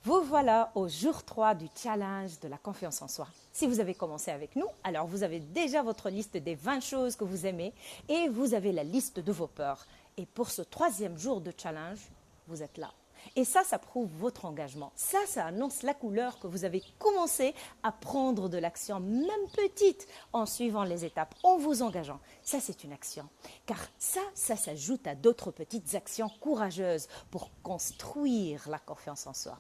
Vous voilà au jour 3 du challenge de la confiance en soi. Si vous avez commencé avec nous, alors vous avez déjà votre liste des 20 choses que vous aimez et vous avez la liste de vos peurs. Et pour ce 3e jour de challenge, vous êtes là. Et ça prouve votre engagement. Ça annonce la couleur que vous avez commencé à prendre de l'action, même petite, en suivant les étapes, en vous engageant. Ça, c'est une action. Car ça s'ajoute à d'autres petites actions courageuses pour construire la confiance en soi.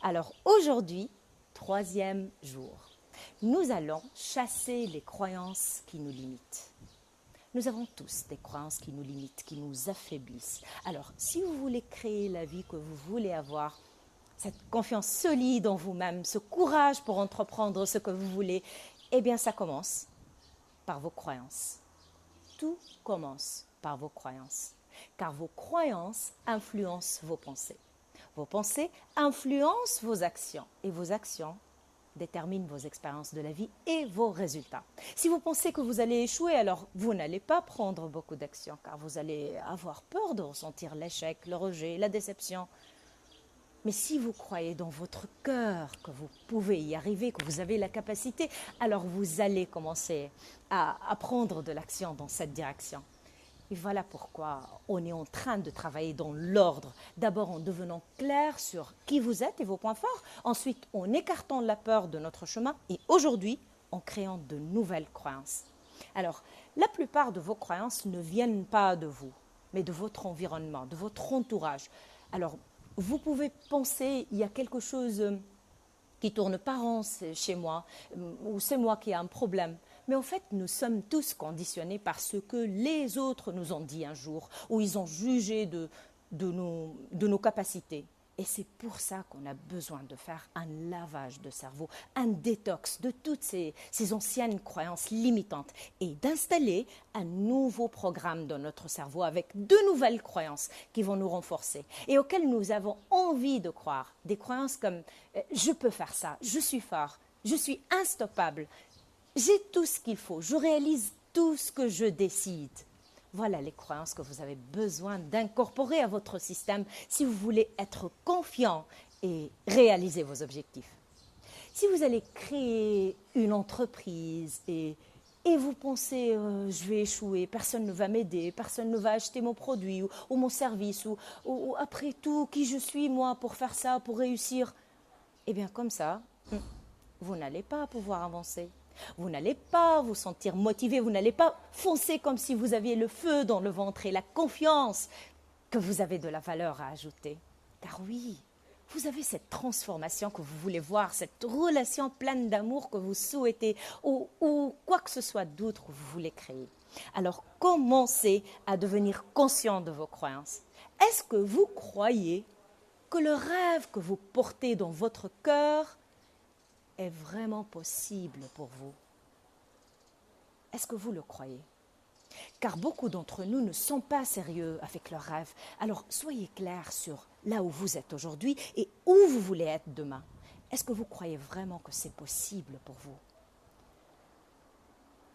Alors aujourd'hui, 3e jour, nous allons chasser les croyances qui nous limitent. Nous avons tous des croyances qui nous limitent, qui nous affaiblissent. Alors, si vous voulez créer la vie que vous voulez avoir, cette confiance solide en vous-même, ce courage pour entreprendre ce que vous voulez, eh bien, ça commence par vos croyances. Tout commence par vos croyances, car vos croyances influencent vos pensées. Vos pensées influencent vos actions et vos actions déterminent vos expériences de la vie et vos résultats. Si vous pensez que vous allez échouer, alors vous n'allez pas prendre beaucoup d'actions car vous allez avoir peur de ressentir l'échec, le rejet, la déception. Mais si vous croyez dans votre cœur que vous pouvez y arriver, que vous avez la capacité, alors vous allez commencer à prendre de l'action dans cette direction. Et voilà pourquoi on est en train de travailler dans l'ordre. D'abord en devenant clair sur qui vous êtes et vos points forts. Ensuite en écartant la peur de notre chemin. Et aujourd'hui en créant de nouvelles croyances. Alors la plupart de vos croyances ne viennent pas de vous, mais de votre environnement, de votre entourage. Alors vous pouvez penser il y a quelque chose qui tourne pas rond chez moi, ou c'est moi qui ai un problème. Mais en fait, nous sommes tous conditionnés par ce que les autres nous ont dit un jour, ou ils ont jugé de nos capacités. Et c'est pour ça qu'on a besoin de faire un lavage de cerveau, un détox de toutes ces anciennes croyances limitantes et d'installer un nouveau programme dans notre cerveau avec de nouvelles croyances qui vont nous renforcer et auxquelles nous avons envie de croire. Des croyances comme « je peux faire ça, je suis fort, je suis instoppable ». J'ai tout ce qu'il faut, je réalise tout ce que je décide. Voilà les croyances que vous avez besoin d'incorporer à votre système si vous voulez être confiant et réaliser vos objectifs. Si vous allez créer une entreprise et vous pensez je vais échouer, personne ne va m'aider, personne ne va acheter mon produit ou mon service ou après tout, qui je suis moi pour faire ça, pour réussir, eh bien comme ça, vous n'allez pas pouvoir avancer. Vous n'allez pas vous sentir motivé, vous n'allez pas foncer comme si vous aviez le feu dans le ventre et la confiance que vous avez de la valeur à ajouter. Car oui, vous avez cette transformation que vous voulez voir, cette relation pleine d'amour que vous souhaitez ou quoi que ce soit d'autre que vous voulez créer. Alors commencez à devenir conscient de vos croyances. Est-ce que vous croyez que le rêve que vous portez dans votre cœur est vraiment possible pour vous? Est-ce que vous le croyez? Car beaucoup d'entre nous ne sont pas sérieux avec leurs rêves. Alors soyez clairs sur là où vous êtes aujourd'hui et où vous voulez être demain. Est-ce que vous croyez vraiment que c'est possible pour vous?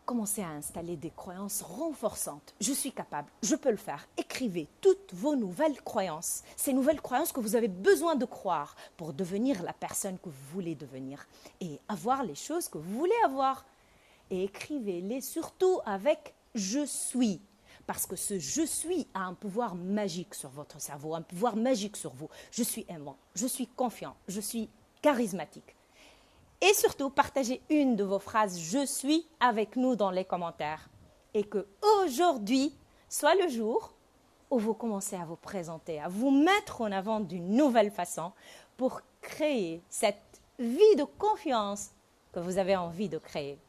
Commencez à installer des croyances renforçantes. Je suis capable, je peux le faire. Écrivez toutes vos nouvelles croyances. Ces nouvelles croyances que vous avez besoin de croire pour devenir la personne que vous voulez devenir et avoir les choses que vous voulez avoir. Et écrivez-les surtout avec « je suis ». Parce que ce « je suis » a un pouvoir magique sur votre cerveau, un pouvoir magique sur vous. Je suis aimant, je suis confiant, je suis charismatique. Et surtout, partagez une de vos phrases « je suis » avec nous dans les commentaires. Et que aujourd'hui soit le jour où vous commencez à vous présenter, à vous mettre en avant d'une nouvelle façon pour créer cette vie de confiance que vous avez envie de créer.